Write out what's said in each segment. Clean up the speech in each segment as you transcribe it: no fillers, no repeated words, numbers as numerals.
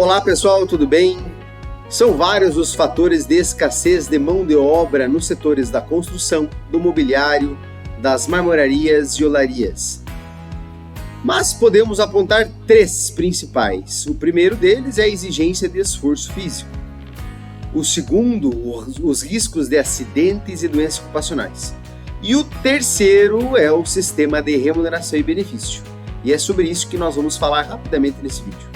Olá pessoal, tudo bem? São vários os fatores de escassez de mão de obra nos setores da construção, do mobiliário, das marmorarias e olarias. Mas podemos apontar três principais. O primeiro deles é a exigência de esforço físico. O segundo, os riscos de acidentes e doenças ocupacionais. E o terceiro é o sistema de remuneração e benefício. E é sobre isso que nós vamos falar rapidamente nesse vídeo.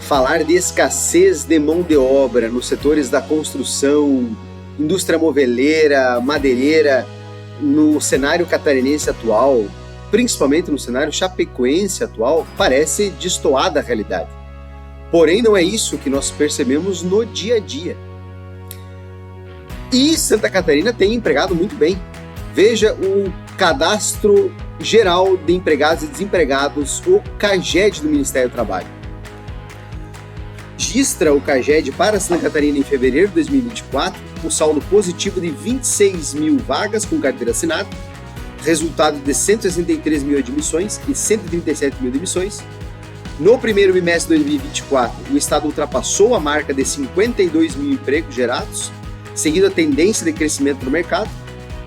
Falar de escassez de mão de obra nos setores da construção, indústria moveleira, madeireira, no cenário catarinense atual, principalmente no cenário chapecoense atual, parece destoar da realidade. Porém, não é isso que nós percebemos no dia a dia. E Santa Catarina tem empregado muito bem. Veja o Cadastro Geral de Empregados e Desempregados, o CAGED do Ministério do Trabalho. Registra o CAGED para Santa Catarina em fevereiro de 2024 o saldo positivo de 26 mil vagas com carteira assinada, resultado de 163 mil admissões e 137 mil demissões. No primeiro bimestre de 2024, o Estado ultrapassou a marca de 52 mil empregos gerados, seguindo a tendência de crescimento do mercado.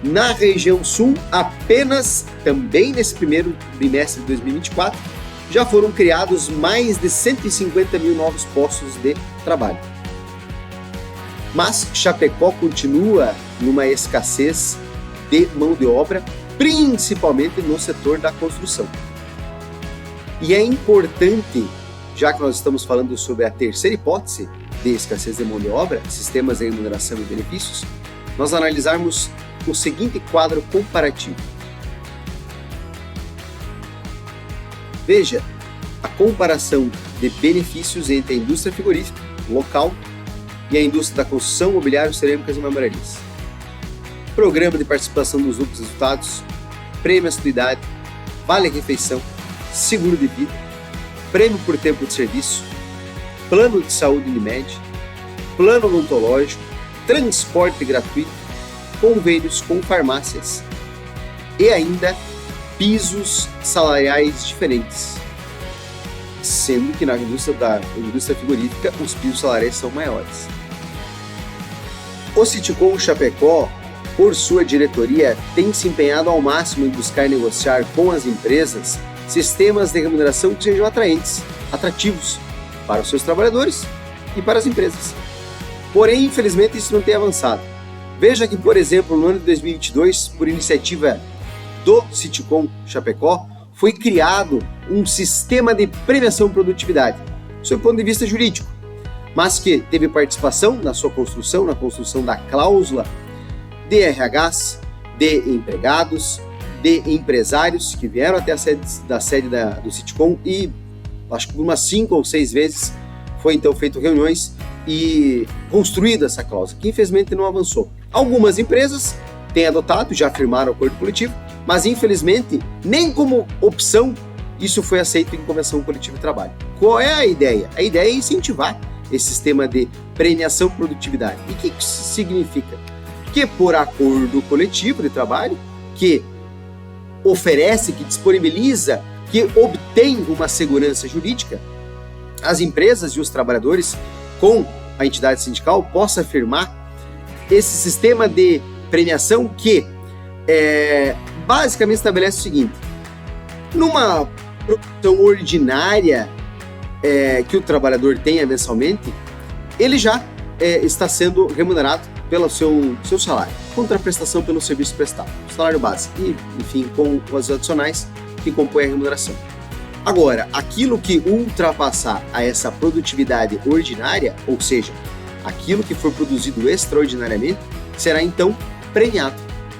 Na região sul, apenas também nesse primeiro bimestre de 2024, já foram criados mais de 150 mil novos postos de trabalho. Mas Chapecó continua numa escassez de mão de obra, principalmente no setor da construção. E é importante, já que nós estamos falando sobre a terceira hipótese de escassez de mão de obra, sistemas de remuneração e benefícios, nós analisarmos o seguinte quadro comparativo. Veja a comparação de benefícios entre a indústria frigorífica local e a indústria da construção, mobiliário, cerâmicas e marmorarias. Programa de participação dos lucros e resultados, prêmio assiduidade, vale-refeição, seguro de vida, prêmio por tempo de serviço, plano de saúde Unimed, plano odontológico, transporte gratuito, convênios com farmácias e ainda pisos salariais diferentes, sendo que na indústria frigorífica os pisos salariais são maiores. O Citicom Chapecó, por sua diretoria, tem se empenhado ao máximo em buscar negociar com as empresas sistemas de remuneração que sejam atrativos para os seus trabalhadores e para as empresas. Porém, infelizmente, isso não tem avançado. Veja que, por exemplo, no ano de 2022, por iniciativa do Citicom Chapecó, foi criado um sistema de premiação e produtividade, do seu ponto de vista jurídico, mas que teve participação na sua construção, na construção da cláusula de RHs, de empregados, de empresários que vieram até a sede do Citicom e acho que por umas 5 ou 6 vezes foi então feito reuniões e construída essa cláusula, que infelizmente não avançou. Algumas empresas têm adotado, já firmaram o acordo coletivo, mas infelizmente nem como opção isso foi aceito em convenção coletiva de trabalho. Qual é a ideia? A ideia é incentivar esse sistema de premiação e produtividade. E o que isso significa? Que por acordo coletivo de trabalho, que oferece, que disponibiliza, que obtém uma segurança jurídica, as empresas e os trabalhadores com a entidade sindical possam afirmar esse sistema de premiação que basicamente estabelece o seguinte: numa produção ordinária que o trabalhador tenha mensalmente, ele já está sendo remunerado pelo seu salário, contraprestação pelo serviço prestado, salário base e, enfim, com os adicionais que compõem a remuneração. Agora, aquilo que ultrapassar a essa produtividade ordinária, ou seja, aquilo que for produzido extraordinariamente, será então premiado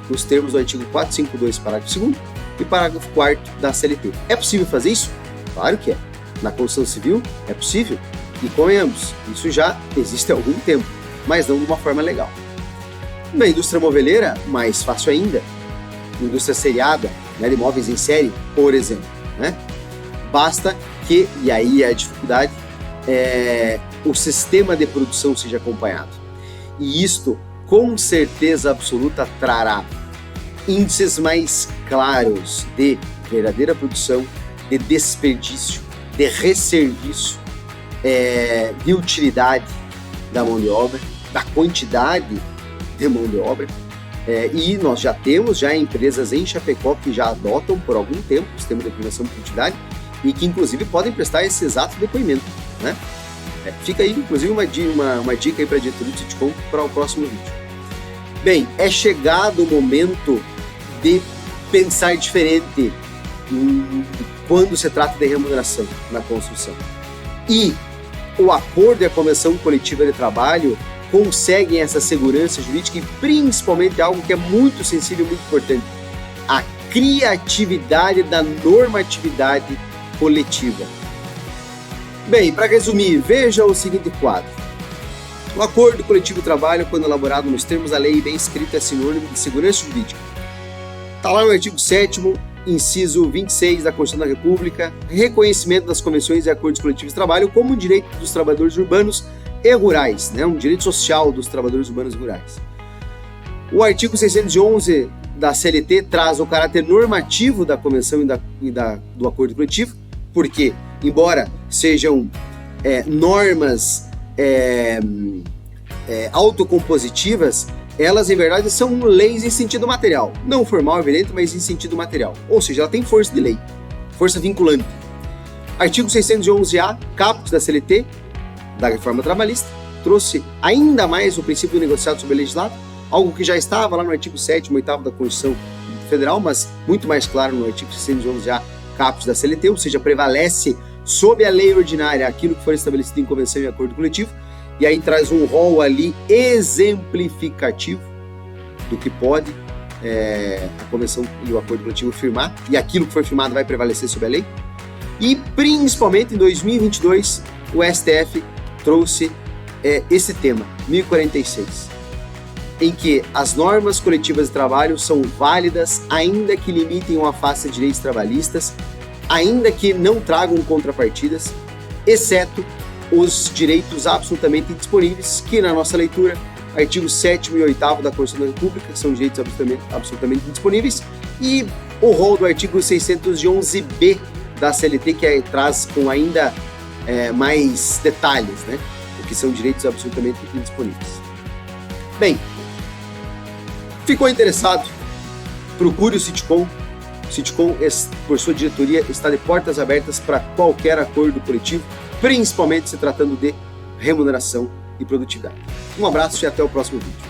nos termos do artigo 452, parágrafo 2º e parágrafo 4º da CLT. É possível fazer isso? Claro que é. Na construção civil é possível e convenhamos, isso já existe há algum tempo, mas não de uma forma legal. Na indústria moveleira, mais fácil ainda, indústria seriada, de imóveis em série, por exemplo, basta que, e aí a dificuldade, o sistema de produção seja acompanhado. E isto, com certeza absoluta, trará índices mais claros de verdadeira produção, de desperdício, de resserviço, de utilidade da mão de obra, da quantidade de mão de obra. E nós já temos empresas em Chapecó que já adotam por algum tempo o sistema de premiação por utilidade e que inclusive podem prestar esse exato depoimento, né? Fica aí inclusive uma dica aí para a diretoria do Citicom para o próximo vídeo. Bem, é chegado o momento de pensar diferente quando se trata de remuneração na construção. E o acordo e a convenção coletiva de trabalho conseguem essa segurança jurídica e principalmente algo que é muito sensível e muito importante, a criatividade da normatividade coletiva. Bem, para resumir, veja o seguinte quadro. O acordo coletivo de trabalho, quando elaborado nos termos da lei e bem escrito, é sinônimo de segurança jurídica. Está lá no artigo 7º, inciso 26 da Constituição da República, reconhecimento das convenções e acordos coletivos de trabalho como um direito dos trabalhadores urbanos e rurais, né? Um direito social dos trabalhadores urbanos e rurais. O artigo 611 da CLT traz o caráter normativo da convenção e do acordo coletivo, porque, embora sejam normas autocompositivas, elas, em verdade, são leis em sentido material. Não formal, evidente, mas em sentido material. Ou seja, ela tem força de lei, força vinculante. Artigo 611-A, caput da CLT, da reforma trabalhista, trouxe ainda mais o princípio do negociado sobre legislado, algo que já estava lá no artigo 7º e 8º da Constituição Federal, mas muito mais claro no artigo 611-A, caput da CLT, ou seja, prevalece sob a lei ordinária aquilo que for estabelecido em convenção e acordo coletivo, e aí traz um rol ali exemplificativo do que pode a convenção e o acordo coletivo firmar, e aquilo que for firmado vai prevalecer sobre a lei. E principalmente em 2022, o STF trouxe esse tema, 1046, em que as normas coletivas de trabalho são válidas ainda que limitem ou afastem direitos trabalhistas, ainda que não tragam contrapartidas, exceto os direitos absolutamente indisponíveis, que na nossa leitura, artigos 7º e 8º da Constituição da República, que são direitos absolutamente indisponíveis, e o rol do artigo 611-B da CLT, que traz com ainda mais detalhes, né, o que são direitos absolutamente indisponíveis. Bem, ficou interessado? Procure o Citicom. O Citicom, por sua diretoria, está de portas abertas para qualquer acordo coletivo, principalmente se tratando de remuneração e produtividade. Um abraço e até o próximo vídeo.